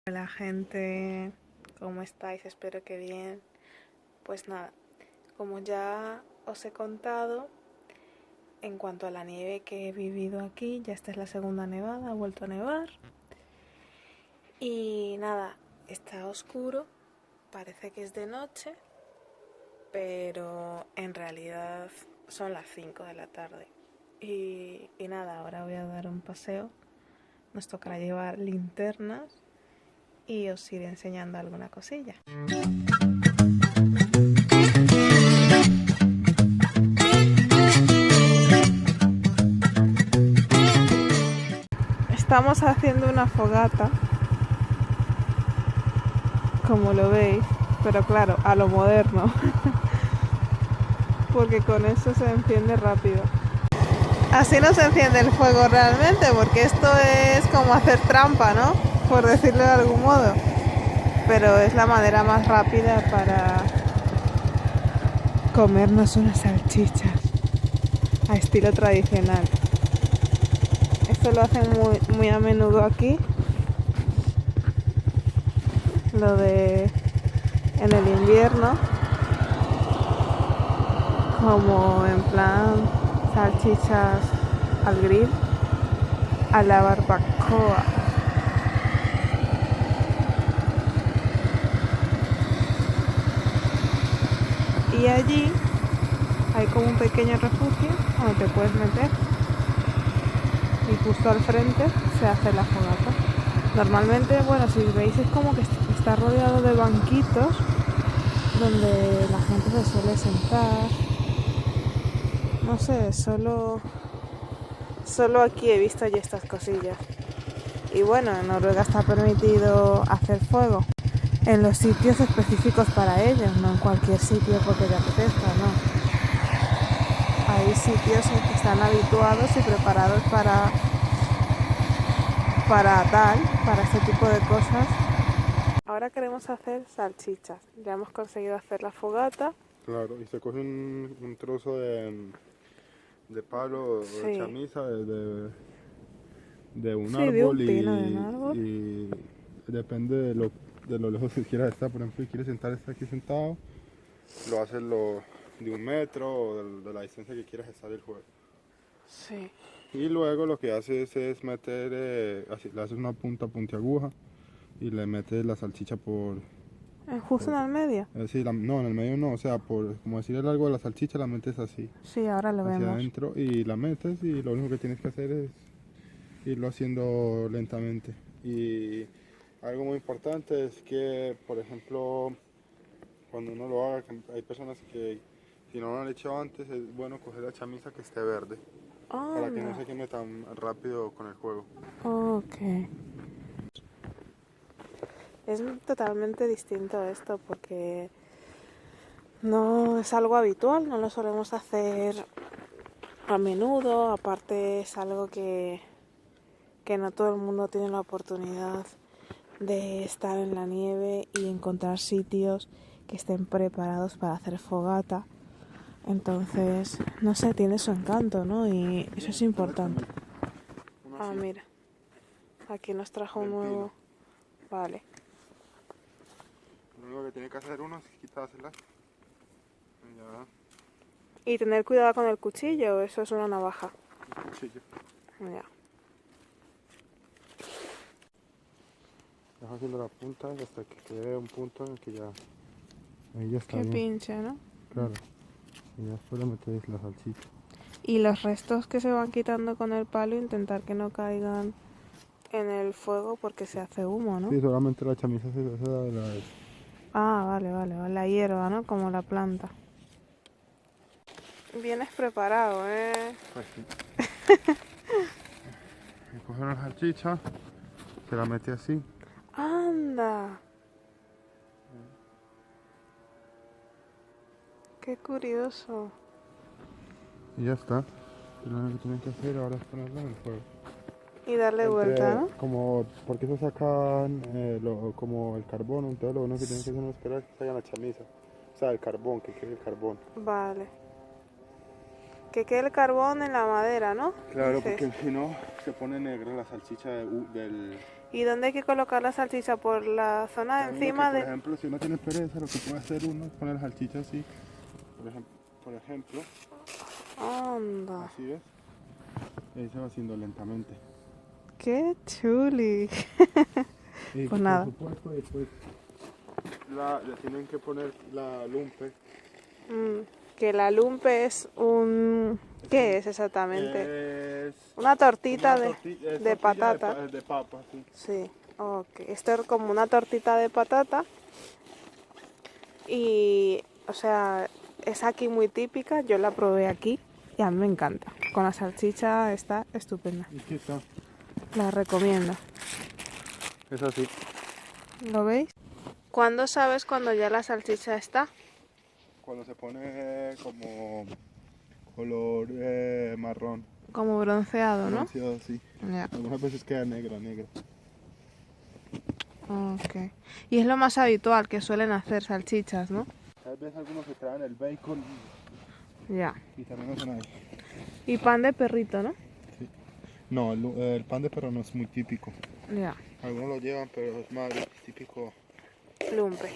Hola gente, ¿cómo estáis? Espero que bien. Pues nada, como ya os he contado, en cuanto a la nieve que he vivido aquí, ya esta es la segunda nevada, ha vuelto a nevar. Y nada, está oscuro, parece que es de noche, pero en realidad son las 5 de la tarde. Y nada, ahora voy a dar un paseo. Nos tocará llevar linternas y os iré enseñando alguna cosilla. Estamos haciendo una fogata, como lo veis, pero claro, a lo moderno, porque con eso se enciende rápido. Así no se enciende el fuego realmente, porque esto es como hacer trampa, ¿no? Por decirlo de algún modo. Pero es la manera más rápida para comernos unas salchichas a estilo tradicional. Esto lo hacen muy a menudo aquí. Lo de en el invierno, como en plan salchichas al grill, a la barbacoa. Y allí hay como un pequeño refugio donde te puedes meter y justo al frente se hace la fogata. Normalmente, bueno, si veis es como que está rodeado de banquitos donde la gente se suele sentar. No sé, solo aquí he visto ya estas cosillas. Y bueno, en Noruega está permitido hacer fuego en los sitios específicos para ellos, no en cualquier sitio porque te apetezca, no. Hay sitios que están habituados y preparados para este tipo de cosas. Ahora queremos hacer salchichas. Ya hemos conseguido hacer la fogata. Claro, y se coge un trozo de palo o de Sí, chamisa de un sí, de un árbol pino, de un y, árbol. y depende de lo lejos que quieras estar. Por ejemplo, si quieres estar aquí sentado, lo haces de 1 metro o de la distancia que quieras estar del juego. Sí. Y luego lo que haces es meter, así, le haces una punta puntiaguja y le metes la salchicha Justo en el medio. sí, no, en el medio no, o sea, como decir el largo de la salchicha la metes así, Sí, ahora lo hacia vemos. adentro y la metes y lo único que tienes que hacer es irlo haciendo lentamente. Y algo muy importante es que, por ejemplo, cuando uno lo haga, hay personas que si no lo han hecho antes, es bueno coger la chamisa que esté verde Oh, para que no no. se queme tan rápido con el fuego. Ok. Es totalmente distinto esto porque no es algo habitual, no lo solemos hacer a menudo, aparte es algo que no todo el mundo tiene la oportunidad de estar en la nieve y encontrar sitios que estén preparados para hacer fogata. Entonces, no sé, tiene su encanto, ¿no? Y eso es importante. Ah, mira, aquí nos trajo un nuevo... Vale. Lo único que tiene que hacer uno es quitársela. Ya, Y tener cuidado con el cuchillo, eso es una navaja. el cuchillo. Ya. Vas haciendo la punta hasta que quede un punto en el que ya, ahí ya está Qué bien. pinche, ¿no? Claro. Y ya después le metes la salchicha. Y los restos que se van quitando con el palo, intentar que no caigan en el fuego porque se hace humo, ¿no? Sí, solamente la chamisa se da de la... Ah, vale, la hierba, ¿no? Como la planta. Vienes preparado, ¿eh? Pues sí. Coge una salchicha, se la mete así. ¡Anda! ¡Qué curioso! Y ya está. Y lo único que tienes que hacer ahora es ponerla en el fuego. Y darle vuelta, ¿no? Porque eso sacan como el carbón, entonces lo único que tienes que hacer es esperar que salga la chamisa. O sea, el carbón, que quede el carbón. Vale. Que quede el carbón en la madera, ¿no? Claro, Dices. porque si no se pone negra la salchicha del... ¿Y dónde hay que colocar la salchicha? ¿Por la zona de encima Por de...? ejemplo, si uno tiene pereza, lo que puede hacer uno es poner la salchicha así. Por ejemplo, Anda. así ves. Y ahí se va haciendo lentamente. ¡Qué chuli! Y Pues nada. por supuesto, después le tienen que poner la lumpe. Que la lumpe es un... ¿Qué es exactamente? Es Una tortita una de tortilla patata. de papa, sí. Sí, ok. Esto es como una tortita de patata. Y, o sea, es aquí muy típica. Yo la probé aquí y a mí me encanta. Con la salchicha está estupenda. ¿Y qué está? La recomiendo. Es así. ¿Lo veis? ¿Cuándo sabes cuando ya la salchicha está? Cuando se pone como color marrón, Como bronceado, ¿no? bronceado así. Ya. Algunas veces queda negra. Ok. Y es lo más habitual que suelen hacer salchichas, ¿no? Tal vez algunos se traen el bacon Ya. y también hacen ahí. Y pan de perrito, ¿no? Sí. No, el pan de perro no es muy típico. Ya. Algunos lo llevan, pero es más típico. Lumpe.